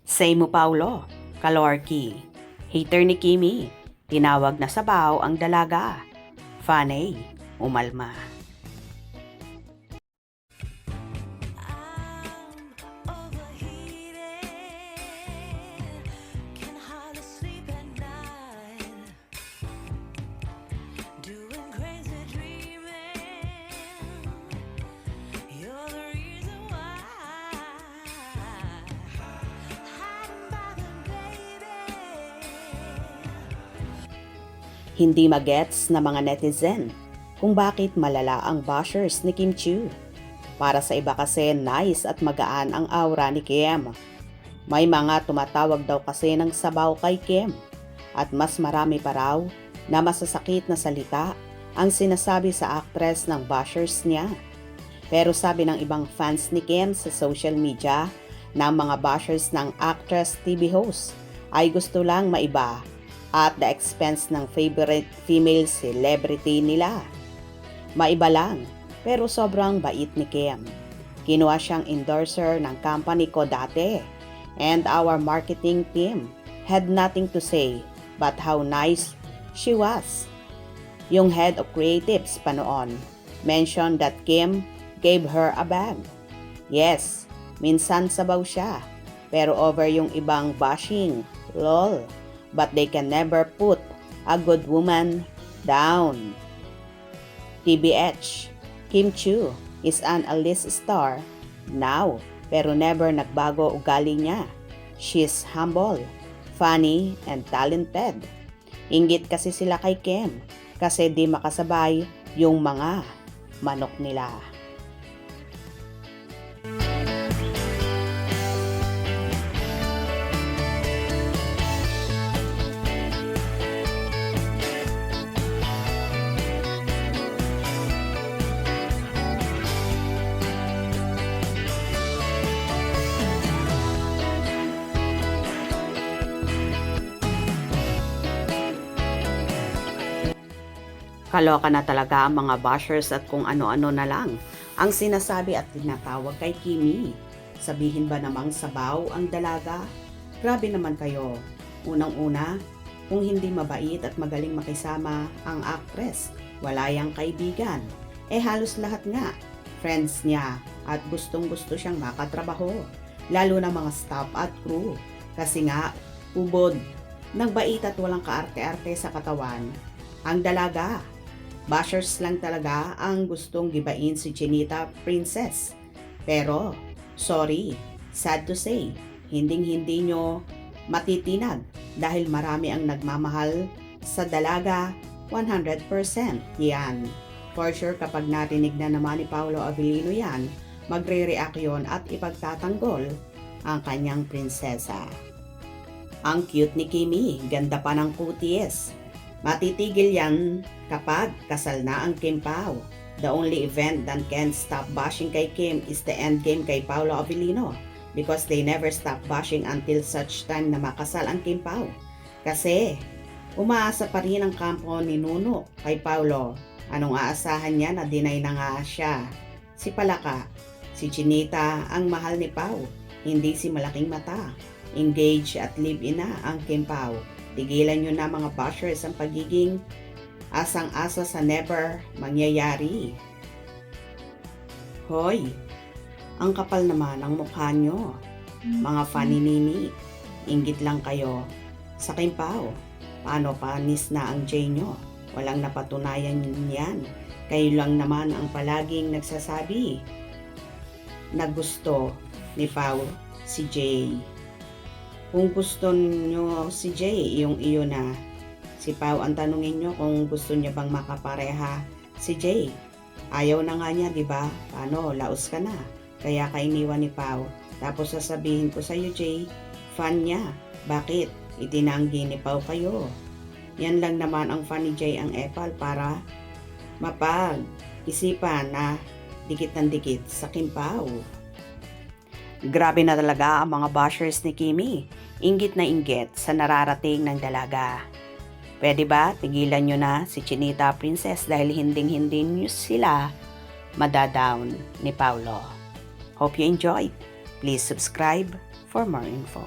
Say mo Paulo, Kalorki. Hater ni Kimi, tinawag na sabaw ang dalaga. Fanay, umalma. Hindi magets na mga netizen kung bakit malala ang bashers ni Kim Chiu. Para sa iba kasi nice at magaan ang aura ni Kim. May mga tumatawag daw kasi ng sabaw kay Kim at mas marami pa raw na masasakit na salita ang sinasabi sa actress ng bashers niya. Pero sabi ng ibang fans ni Kim sa social media na ang mga bashers ng actress TV host ay gusto lang maiba at the expense ng favorite female celebrity nila. Maiba lang, pero sobrang bait ni Kim. Kinuha siyang endorser ng company ko dati, and our marketing team had nothing to say but how nice she was. Yung head of creatives pa noon mentioned that Kim gave her a bag. Yes, minsan sabaw siya, pero over yung ibang bashing, lol. But they can never put a good woman down. TBH, Kim Chiu is an A-list star now pero never nagbago ugali niya. She's humble, funny, and talented. Inggit kasi sila kay Kim kasi di makasabay yung mga manok nila. Kaloka na talaga ang mga bashers at kung ano-ano na lang ang sinasabi at tinatawag kay Kimi. Sabihin ba namang sabaw ang dalaga? Grabe naman kayo. Unang-una, kung hindi mabait at magaling makisama ang actress, wala yang kaibigan. Halos lahat nga, friends niya at gustong-gusto siyang makatrabaho. Lalo na mga staff at crew. Kasi nga, ubod, nagbait at walang kaarte-arte sa katawan. Ang dalaga, bashers lang talaga ang gustong gibain si Chinita Princess. Pero, sorry, sad to say, hinding-hindi nyo matitinag dahil marami ang nagmamahal sa dalaga 100%. Yan. For sure kapag narinig na naman ni Paolo Avellino yan, magre-react yun at ipagtatanggol ang kanyang prinsesa. Ang cute ni Kimi, ganda pa ng kutis. Matitigil yan kapag kasal na ang Kim Pao. The only event that can stop bashing kay Kim is the end game kay Paolo Avellino because they never stop bashing until such time na makasal ang Kim Pao. Kasi umaasa pa rin ang kampo ni Nuno kay Paolo. Anong aasahan niya na deny na nga siya? Si Palaka, si Chinita ang mahal ni Pao, hindi si Malaking Mata. Engage at live-in na ang Kim Pao. Tigilan nyo na mga bashers ang pagiging asang-asa sa never mangyayari. Hoy, ang kapal naman ang mukha nyo. Mga faninini, inggit lang kayo sa Kim Pao. Paano panis na ang J nyo? Walang napatunayan yan. Kayo lang naman ang palaging nagsasabi na gusto ni Pao si J. Kung gusto nyo si Jay, yung iyo na. Si Pao ang tanungin nyo kung gusto niya bang makapareha si Jay. Ayaw na nga niya, di ba? Paano, laos ka na. Kaya kainiwan ni Pao. Tapos sasabihin ko sa'yo, Jay, fan niya. Bakit? Itinanggi ni Pao kayo. Yan lang naman ang fan ni Jay ang epal para mapag-isipan na dikit ng dikit sa Kim Pao. Grabe na talaga ang mga bashers ni Kimi. Inggit na inggit sa nararating ng dalaga. Pwede ba tigilan nyo na si Chinita Princess dahil hinding-hindi nyo sila madadown ni Paolo. Hope you enjoyed. Please subscribe for more info.